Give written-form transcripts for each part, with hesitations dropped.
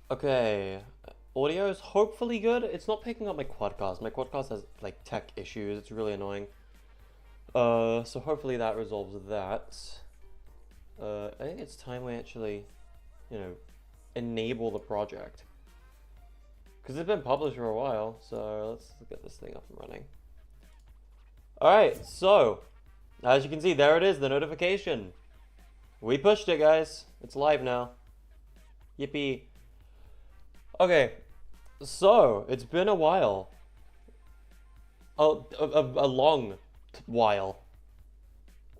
Okay, audio is hopefully good. It's not picking up my quadcast. My quadcast has like tech issues. It's really annoying. So hopefully that resolves that. I think it's time we actually, you know, enable the project because it's been published for a while. So let's get this thing up and running. All right, so as you can see, there it is, the notification. We pushed it, guys. It's live now. Yippee. Okay, so it's been a while. A long while.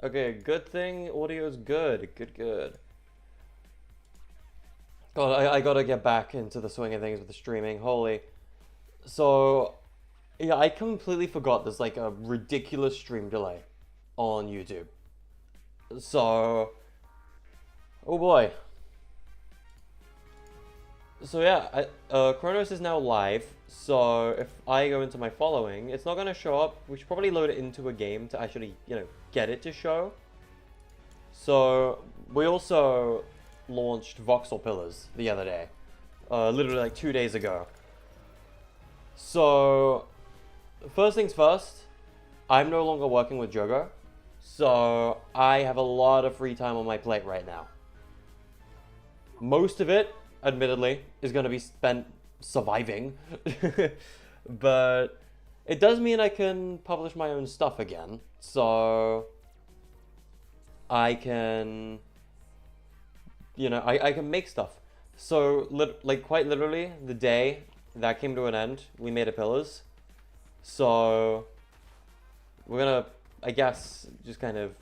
Okay, good thing audio's good. Good. God, I gotta get back into the swing of things with the streaming. Holy. So, yeah, I completely forgot there's like a ridiculous stream delay on YouTube. So, oh boy. So yeah, Kronos is now live. So if I go into my following, it's not going to show up. We should probably load it into a game to actually, get it to show. So we also launched voxel pillars the other day, literally like 2 days ago. So first things first, I'm no longer working with Jogo, so I have a lot of free time on my plate right now. Most of it, admittedly, is going to be spent surviving. But it does mean I can publish my own stuff again. So I can, I can make stuff. So, quite literally, the day that came to an end, we made a pillars. So we're going to, I guess, just kind of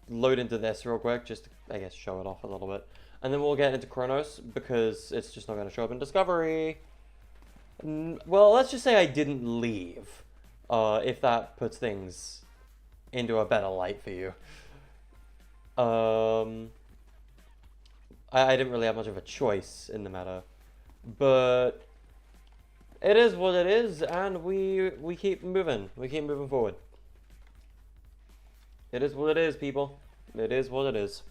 load into this real quick, just to, I guess, show it off a little bit. And then we'll get into Kronos, because it's just not going to show up in Discovery. Well, let's just say I didn't leave, if that puts things into a better light for you. I didn't really have much of a choice in the matter. But it is what it is, and we keep moving. We keep moving forward. It is what it is, people. It is what it is.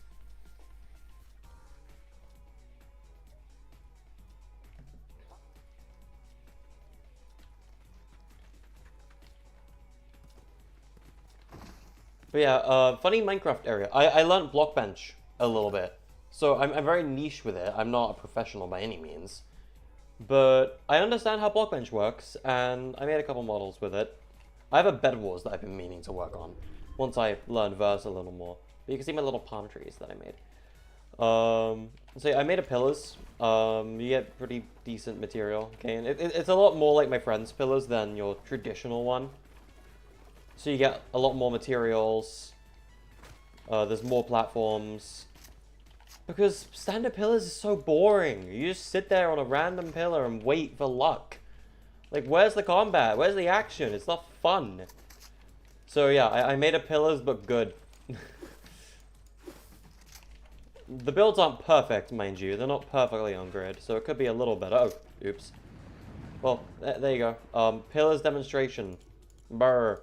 But yeah, funny Minecraft area. I learned Blockbench a little bit. So I'm very niche with it. I'm not a professional by any means. But I understand how Blockbench works, and I made a couple models with it. I have a Bed Wars that I've been meaning to work on once I learn Verse a little more. But you can see my little palm trees that I made. So yeah, I made a pillars. You get pretty decent material. Okay, and it's a lot more like my friend's pillars than your traditional one. So you get a lot more materials. There's more platforms. Because standard pillars is so boring. You just sit there on a random pillar and wait for luck. Like, where's the combat? Where's the action? It's not fun. So yeah, I made a pillars, but good. The builds aren't perfect, mind you. They're not perfectly on grid, so it could be a little better. Oh, oops. Well, there you go. Pillars demonstration. Brr.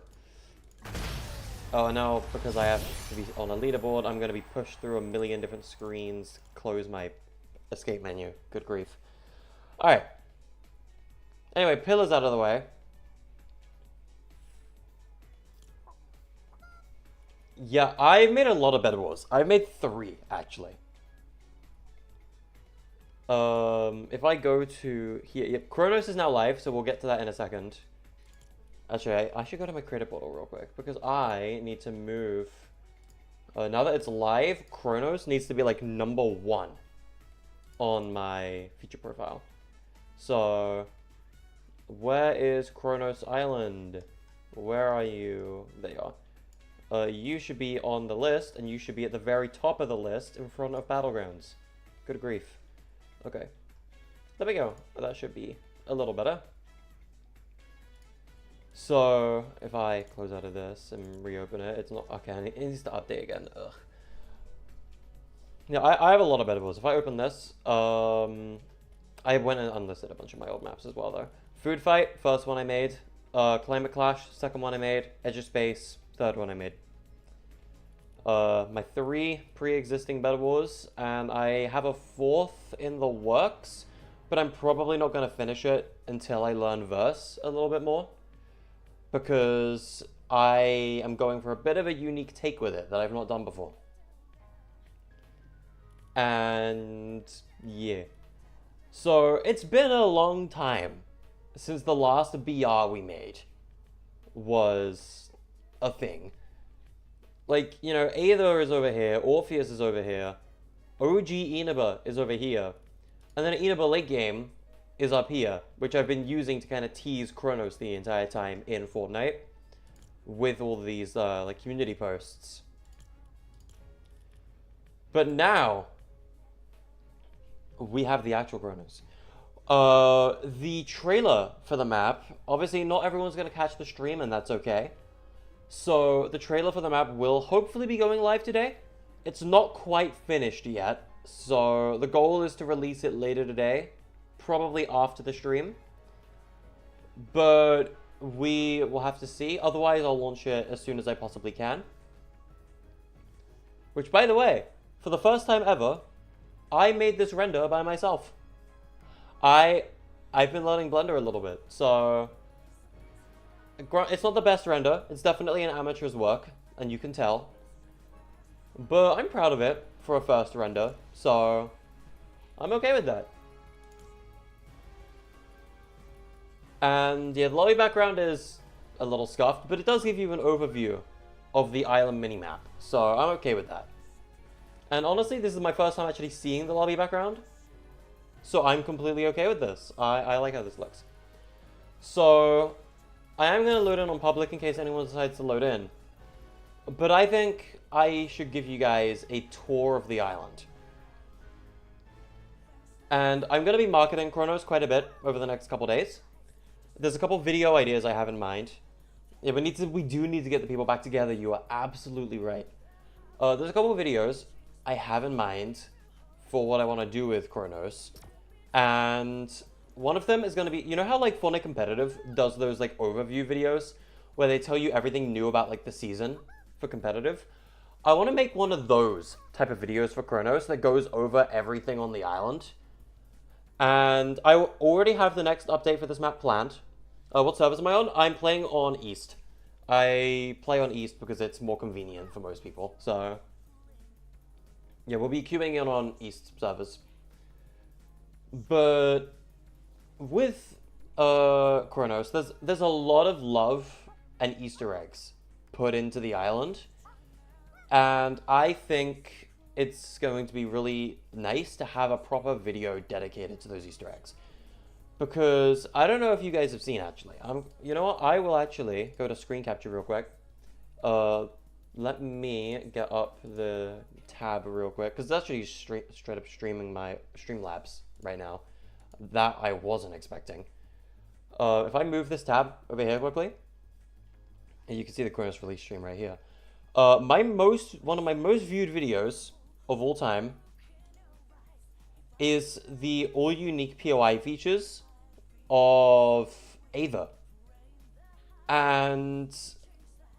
Oh, and now, because I have to be on a leaderboard, I'm going to be pushed through a million different screens, close my escape menu. Good grief. Alright. Anyway, pillars out of the way. Yeah, I've made a lot of Bed Wars. I've made 3, actually. If I go to here, yep, Kronos is now live, so we'll get to that in a second. Actually, I should go to my creator portal real quick, because I need to move. Now that it's live, Kronos needs to be like #1 on my feature profile. So, where is Kronos Island? Where are you? There you are. You should be on the list, and you should be at the very top of the list in front of Battlegrounds. Good grief. Okay. There we go. That should be a little better. So, if I close out of this and reopen it, it's not... Okay, it needs to update again. Ugh. Yeah, I have a lot of edibles. If I open this, I went and unlisted a bunch of my old maps as well, though. Food Fight, first one I made. Climate Clash, second one I made. Edge of Space, third one I made. My 3 pre-existing Bed Wars, and I have a 4th in the works, but I'm probably not going to finish it until I learn Verse a little bit more, because I am going for a bit of a unique take with it that I've not done before. And yeah. So it's been a long time since the last BR we made was a thing. Like, you know, Aether is over here, Orpheus is over here, OG Inaba is over here, and then Inaba late game is up here, which I've been using to kind of tease Kronos the entire time in Fortnite with all these like community posts. But now we have the actual Kronos. The trailer for the map, obviously not everyone's going to catch the stream, and that's okay. So the trailer for the map will hopefully be going live today. It's not quite finished yet, so the goal is to release it later today, probably after the stream. But we will have to see. Otherwise, I'll launch it as soon as I possibly can. Which, by the way, for the first time ever, I made this render by myself. I've been learning Blender a little bit, so it's not the best render. It's definitely an amateur's work, and you can tell. But I'm proud of it for a first render, so I'm okay with that. And yeah, the lobby background is a little scuffed, but it does give you an overview of the island minimap, so I'm okay with that. And honestly, this is my first time actually seeing the lobby background, so I'm completely okay with this. I like how this looks. So I am going to load in on public in case anyone decides to load in. But I think I should give you guys a tour of the island. And I'm going to be marketing Kronos quite a bit over the next couple days. There's a couple video ideas I have in mind. Yeah, we do need to get the people back together. You are absolutely right. There's a couple of videos I have in mind for what I want to do with Kronos. And one of them is going to be, you know how like Fortnite Competitive does those like overview videos where they tell you everything new about like the season for competitive? I want to make one of those type of videos for Kronos that goes over everything on the island. And I already have the next update for this map planned. What servers am I on? I'm playing on East. I play on East because it's more convenient for most people. So yeah, we'll be queuing in on East servers. But with Kronos, there's a lot of love and Easter eggs put into the island, and I think it's going to be really nice to have a proper video dedicated to those Easter eggs, because I don't know if you guys have seen actually. You know what? I will actually go to screen capture real quick. Let me get up the tab real quick, because it's actually straight up streaming my Streamlabs right now. That I wasn't expecting. If I move this tab over here quickly, and you can see the Kronos release stream right here. One of my most viewed videos of all time is the all unique POI features of Aether. And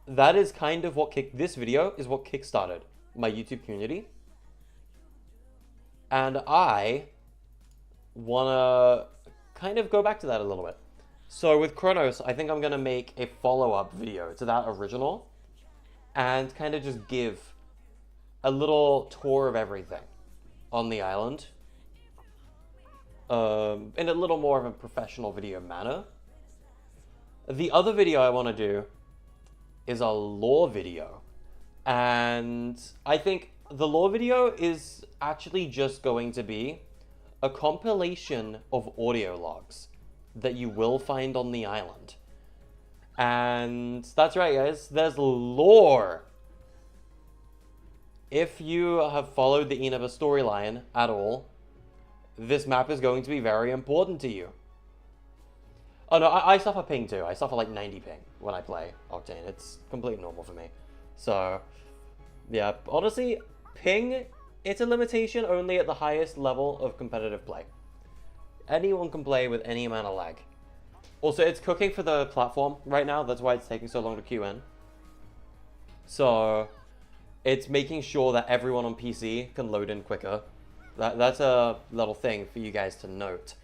that is kind of what this video is what kickstarted my YouTube community. And I want to kind of go back to that a little bit. So with Kronos, I think I'm going to make a follow-up video to that original and kind of just give a little tour of everything on the island in a little more of a professional video manner. The other video I want to do is a lore video. And I think the lore video is actually just going to be a compilation of audio logs that you will find on the island. And that's right, guys, there's lore. If you have followed the Inaba storyline at all, this map is going to be very important to you. Oh no, I suffer ping too. I suffer like 90 ping when I play Octane. It's completely normal for me. So, yeah, honestly, ping, it's a limitation only at the highest level of competitive play. Anyone can play with any amount of lag. Also, it's cooking for the platform right now. That's why it's taking so long to queue in. So, it's making sure that everyone on PC can load in quicker. That's a little thing for you guys to note.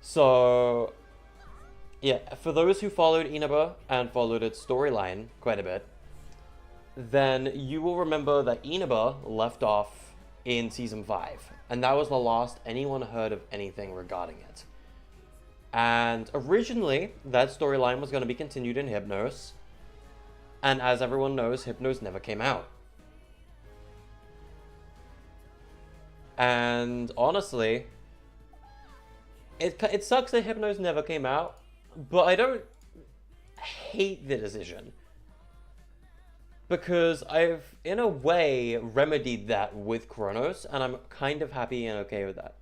So, yeah, for those who followed Inaba and followed its storyline quite a bit, then you will remember that Inaba left off in Season 5. And that was the last anyone heard of anything regarding it. And originally, that storyline was going to be continued in Hypnos. And as everyone knows, Hypnos never came out. And honestly, it sucks that Hypnos never came out, but I don't hate the decision. Because I've, in a way, remedied that with Kronos, and I'm kind of happy and okay with that.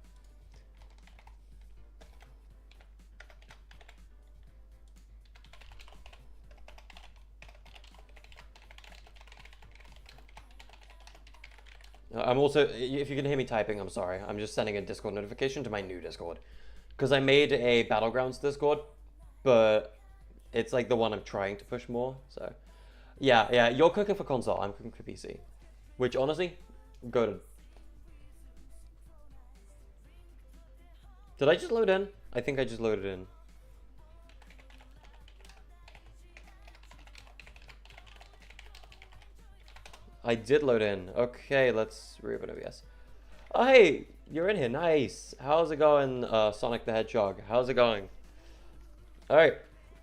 I'm also, if you can hear me typing, I'm sorry. I'm just sending a Discord notification to my new Discord. Because I made a Battlegrounds Discord, but it's like the one I'm trying to push more, so... Yeah, you're cooking for console, I'm cooking for PC. Which, honestly, go to... Did I just load in? I think I just loaded in. I did load in. Okay, let's reopen OBS. Oh, hey, you're in here. Nice. How's it going, Sonic the Hedgehog? How's it going? Alright,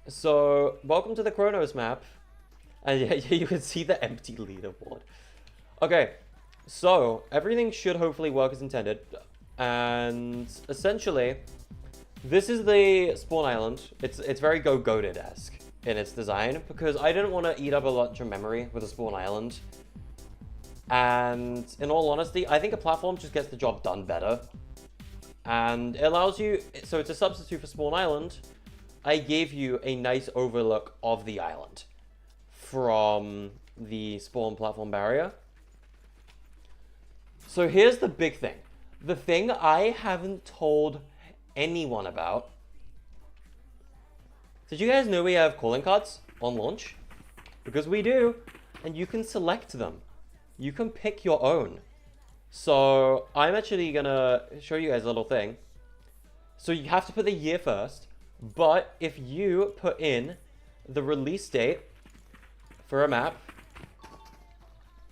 so welcome to the Kronos map. And yeah, you can see the empty leaderboard. Okay, so everything should hopefully work as intended. And essentially, this is the spawn island. It's very Go-Goated-esque in its design, because I didn't want to eat up a lot of memory with a spawn island. And in all honesty, I think a platform just gets the job done better. And it allows you, so it's a substitute for spawn island. I gave you a nice overlook of the island from the spawn platform barrier. So here's the big thing. The thing I haven't told anyone about. Did you guys know we have calling cards on launch? Because we do, and you can select them. You can pick your own. So I'm actually gonna show you guys a little thing. So you have to put the year first, but if you put in the release date for a map,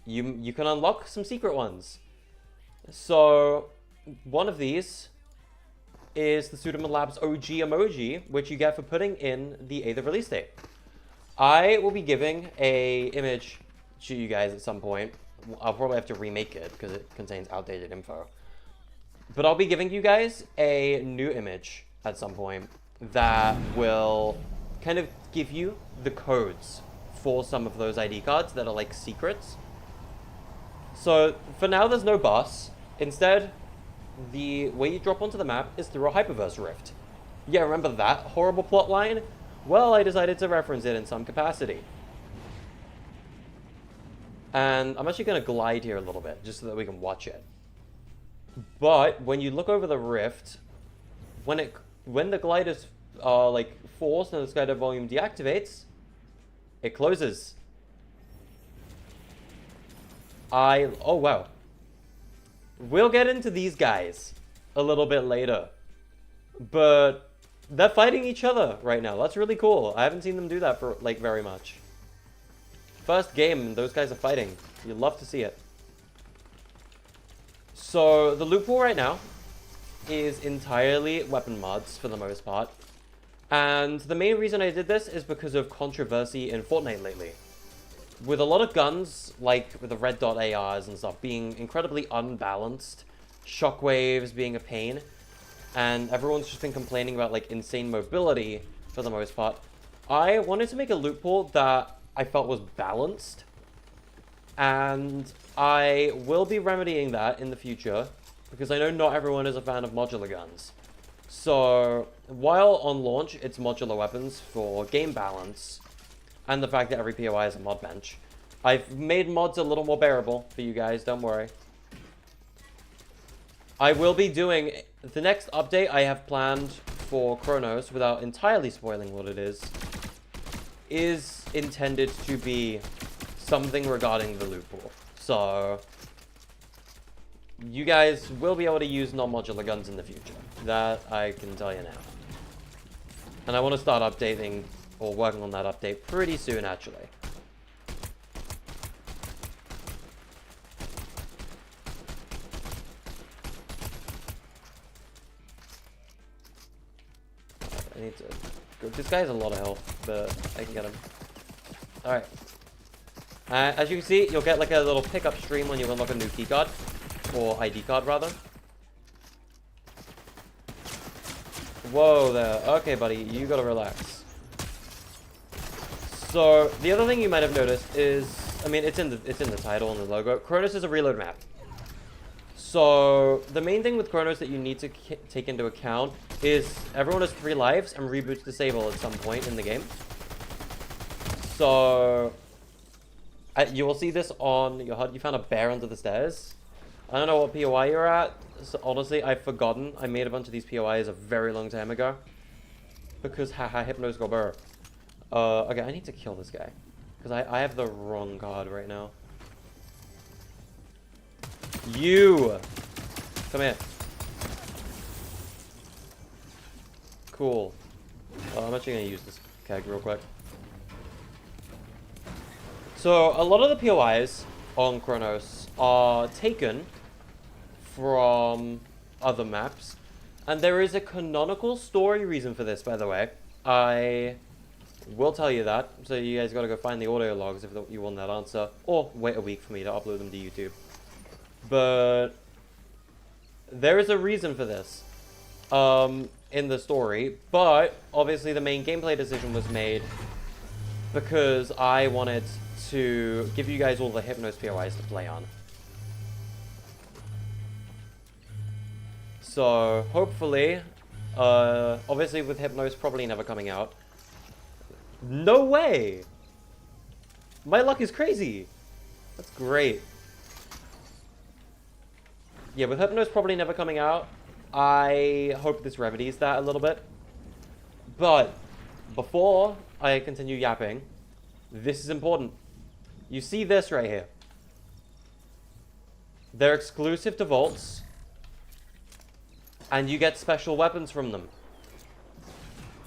you can unlock some secret ones. So one of these is the Pseudomed Labs OG emoji, which you get for putting in the 8th of release date. I will be giving a image to you guys at some point. I'll probably have to remake it because it contains outdated info. But I'll be giving you guys a new image at some point that will kind of give you the codes for some of those ID cards that are like secrets. So for now, there's no boss. Instead, the way you drop onto the map is through a hyperverse rift. Yeah, remember that horrible plot line? Well, I decided to reference it in some capacity. And I'm actually going to glide here a little bit, just so that we can watch it. But when you look over the rift, when the glide is like forced and the skydive volume deactivates, it closes. Oh wow. We'll get into these guys a little bit later. But they're fighting each other right now. That's really cool. I haven't seen them do that for like very much. First game, those guys are fighting. You'd love to see it. So the loot pool right now is entirely weapon mods for the most part. And the main reason I did this is because of controversy in Fortnite lately. With a lot of guns, like with the red dot ARs and stuff, being incredibly unbalanced, shockwaves being a pain, and everyone's just been complaining about like insane mobility for the most part, I wanted to make a loot pool that I felt was balanced, and I will be remedying that in the future because I know not everyone is a fan of modular guns. So while on launch it's modular weapons for game balance and the fact that every POI is a mod bench, I've made mods a little more bearable for you guys, don't worry. I will be doing the next update I have planned for Kronos, without entirely spoiling what it is intended to be something regarding the loot pool. So you guys will be able to use non-modular guns in the future. That I can tell you now. And I want to start updating, or working on that update pretty soon, actually. I need to... This guy has a lot of health, but I can get him. Alright. As you can see, you'll get like a little pickup stream when you unlock a new keycard. Or ID card, rather. Whoa there. Okay, buddy, you gotta relax. So, the other thing you might have noticed is... I mean, it's in the title and the logo. Kronos is a reload map. So, the main thing with Kronos that you need to take into account is everyone has 3 lives and reboots disable at some point in the game. So, you will see this on your HUD. You found a bear under the stairs. I don't know what POI you're at. So, honestly, I've forgotten. I made a bunch of these POIs a very long time ago. Because, haha, Hypnos got bear. Okay, I need to kill this guy. Because I have the wrong card right now. You! Come here. Cool. I'm actually going to use this keg real quick. So, a lot of the POIs on Kronos are taken from other maps. And there is a canonical story reason for this, by the way. I will tell you that. So you guys got to go find the audio logs if you want that answer. Or wait a week for me to upload them to YouTube. But there is a reason for this in the story. But obviously the main gameplay decision was made because I wanted to give you guys all the Hypnos POIs to play on. So hopefully, obviously with Hypnos probably never coming out. No way! My luck is crazy! That's great. Yeah, with Hypnos probably never coming out, I hope this remedies that a little bit. But before I continue yapping, this is important. You see this right here. They're exclusive to vaults, and you get special weapons from them.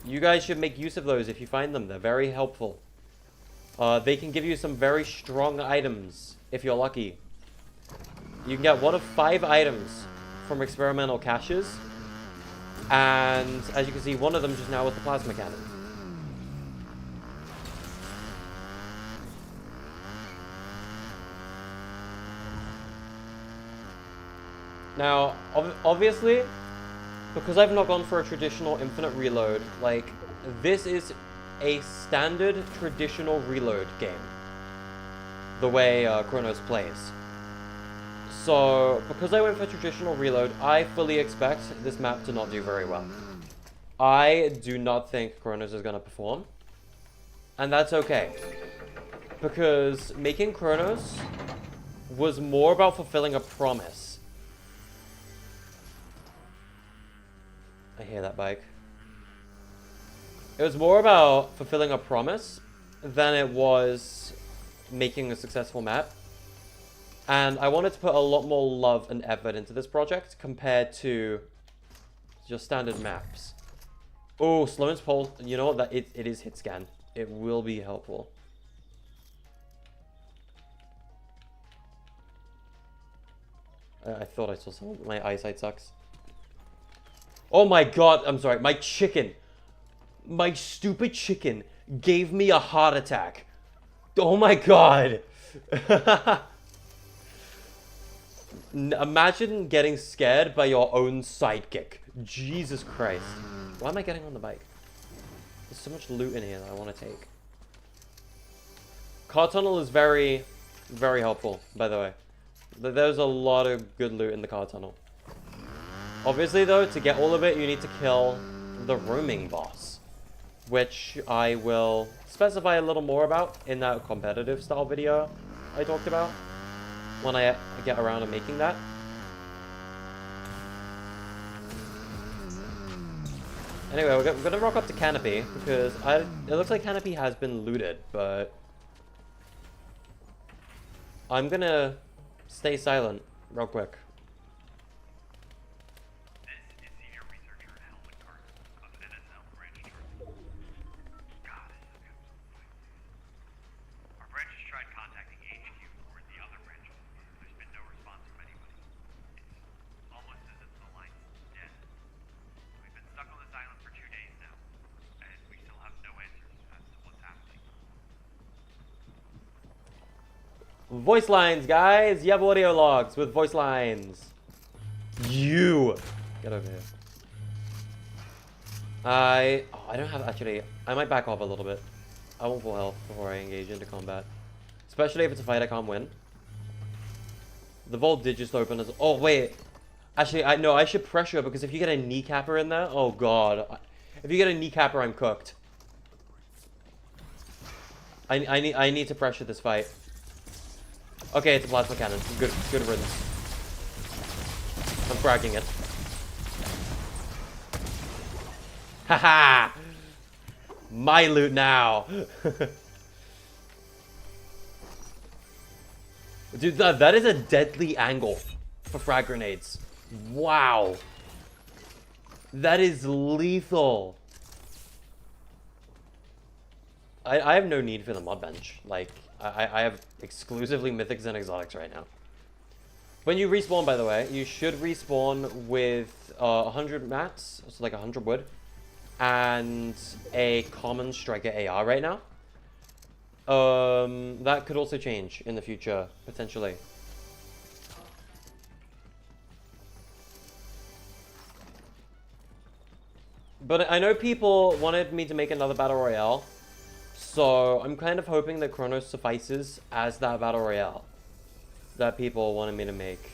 You guys should make use of those if you find them. They're very helpful. They can give you some very strong items if you're lucky. You can get 1 of 5 items from experimental caches. And as you can see, one of them just now with the plasma cannon. Now, obviously, because I've not gone for a traditional infinite reload, like, this is a standard traditional reload game. The way Kronos plays. So, because I went for traditional reload, I fully expect this map to not do very well. I do not think Kronos is going to perform. And that's okay. Because making Kronos was more about fulfilling a promise. I hear that bike. It was more about fulfilling a promise than it was making a successful map. And I wanted to put a lot more love and effort into this project compared to just standard maps. Oh, Sloan's Pole. You know what? That it is hit scan. It will be helpful. I thought I saw someone. My eyesight sucks. Oh my god. I'm sorry. My chicken. My stupid chicken gave me a heart attack. Oh my god. Imagine getting scared by your own sidekick. Jesus Christ. Why am I getting on the bike? There's so much loot in here that I want to take. Car tunnel is very, very helpful, by the way. There's a lot of good loot in the car tunnel. Obviously, though, to get all of it, you need to kill the roaming boss. Which I will specify a little more about in that competitive style video I talked about. When I get around to making that. Anyway, we're gonna rock up to Canopy, because it looks like Canopy has been looted, but I'm gonna stay silent real quick. Voice lines, guys. You have audio logs with voice lines. You. Get over here. I don't have, actually, I might back off a little bit. I want full health before I engage into combat. Especially if it's a fight I can't win. The vault did just open as, oh wait. Actually, I should pressure because if you get a kneecapper in there, oh god. If you get a kneecapper, I'm cooked. I need to pressure this fight. Okay, it's a plasma cannon. Good riddance. I'm fragging it. Haha! My loot now! Dude, that is a deadly angle for frag grenades. Wow. That is lethal. I have no need for the mod bench. Like, I have exclusively mythics and exotics right now. When you respawn, by the way, you should respawn with 100 mats, so like 100 wood, and a common striker AR right now. That could also change in the future, potentially. But I know people wanted me to make another battle royale, so I'm kind of hoping that Kronos suffices as that battle royale that people wanted me to make.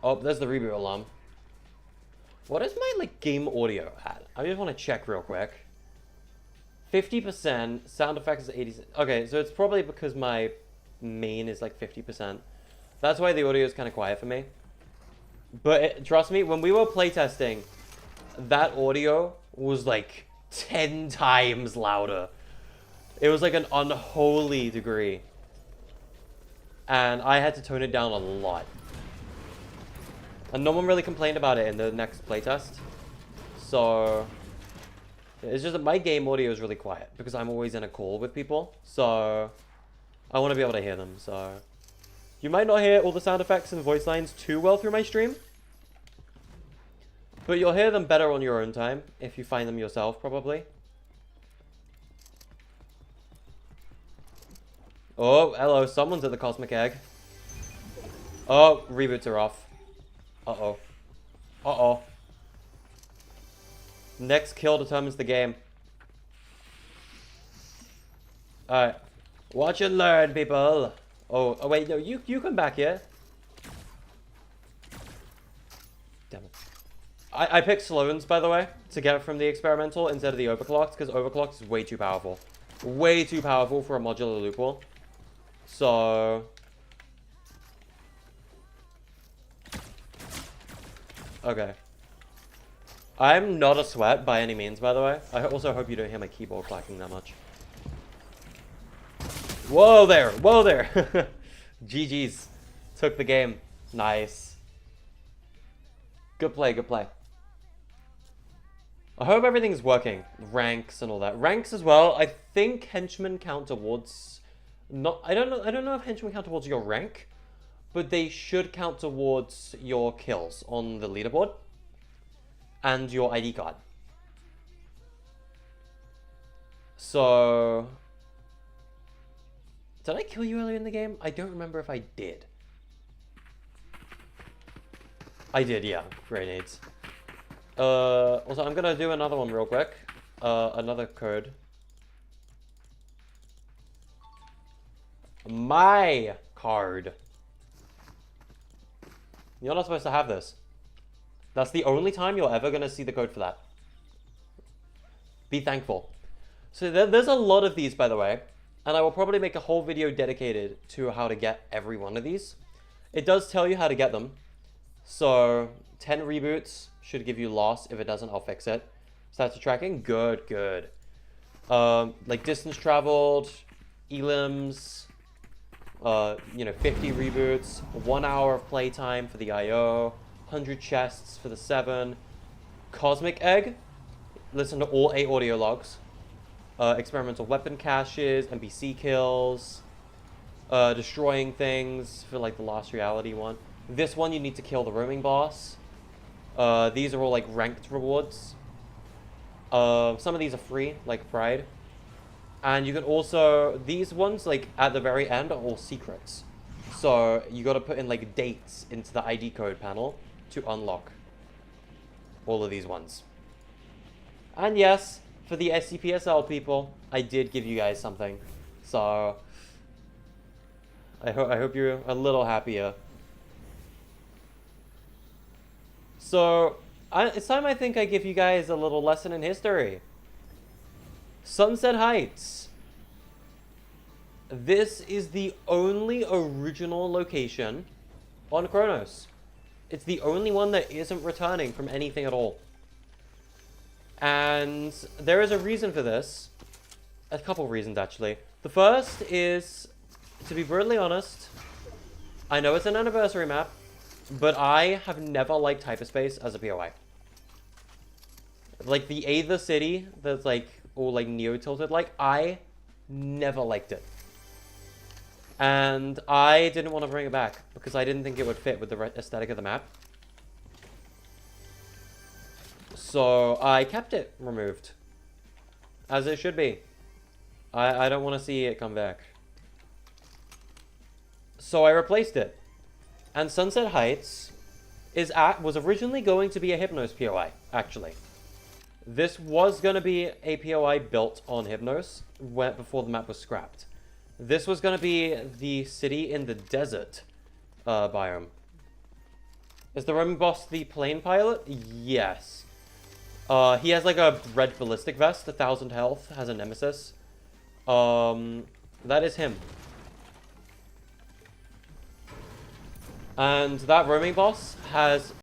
Oh, there's the reboot alarm. What is my, like, game audio at? I just want to check real quick. 50%, sound effects is 80. Okay, so it's probably because my main is like 50%. That's why the audio is kind of quiet for me. But trust me, when we were playtesting, that audio was like 10 times louder. It was like an unholy degree. And I had to tone it down a lot. And no one really complained about it in the next playtest. So it's just that my game audio is really quiet because I'm always in a call with people. So I want to be able to hear them. So you might not hear all the sound effects and voice lines too well through my stream, but you'll hear them better on your own time if you find them yourself, probably. Oh, hello. Someone's at the Cosmic Egg. Oh, reboots are off. Uh-oh. Uh-oh. Next kill determines the game. Alright. Watch and learn, people. Oh, wait, no, you come back here. Damn it. I picked Sloan's, by the way, to get from the experimental instead of the overclocked, because overclocked is way too powerful. Way too powerful for a modular loop wall. So okay. I'm not a sweat by any means, by the way. I also hope you don't hear my keyboard clacking that much. Whoa there! Whoa there! GG's. Took the game. Nice. Good play, good play. I hope everything's working. Ranks and all that. Ranks as well. I think henchmen count towards... I don't know if henchmen count towards your rank, but they should count towards your kills on the leaderboard and your ID card. So did I kill you earlier in the game? I don't remember if I did. I did, yeah. Grenades. Also, I'm gonna do another one real quick. Another code. My card. You're not supposed to have this. That's the only time you're ever gonna see the code for that. Be thankful. So there's a lot of these, by the way, and I will probably make a whole video dedicated to how to get every one of these. It does tell you how to get them. So 10 reboots should give you loss. If it doesn't, I'll fix it. Stats tracking, good, good. Like distance traveled, elims, 50 reboots, 1 hour of playtime for the IO, 100 chests for the 7, Cosmic Egg, listen to all 8 audio logs, experimental weapon caches, NPC kills, destroying things for like the Lost Reality one. This one you need to kill the roaming boss. These are all like ranked rewards. Some of these are free, like Pride. And you can also, these ones, like, at the very end are all secrets. So, you gotta put in, like, dates into the ID code panel to unlock all of these ones. And yes, for the SCPSL people, I did give you guys something. So, I hope you're a little happier. So, it's time I think I give you guys a little lesson in history. Sunset Heights. This is the only original location on Kronos. It's the only one that isn't returning from anything at all. And there is a reason for this. A couple reasons, actually. The first is, to be brutally honest, I know it's an anniversary map, but I have never liked hyperspace as a POI. Like, the Aether City that's, like, all, like, neo-tilted, like, I never liked it. And I didn't want to bring it back, because I didn't think it would fit with the aesthetic of the map. So, I kept it removed. As it should be. I don't want to see it come back. So I replaced it. And Sunset Heights was originally going to be a Hypnos POI, actually. This was going to be a POI built on Hypnos before the map was scrapped. This was going to be the city in the desert biome. Is the roaming boss the plane pilot? Yes. He has like a red ballistic vest, 1,000 health, has a nemesis. That is him. And that roaming boss has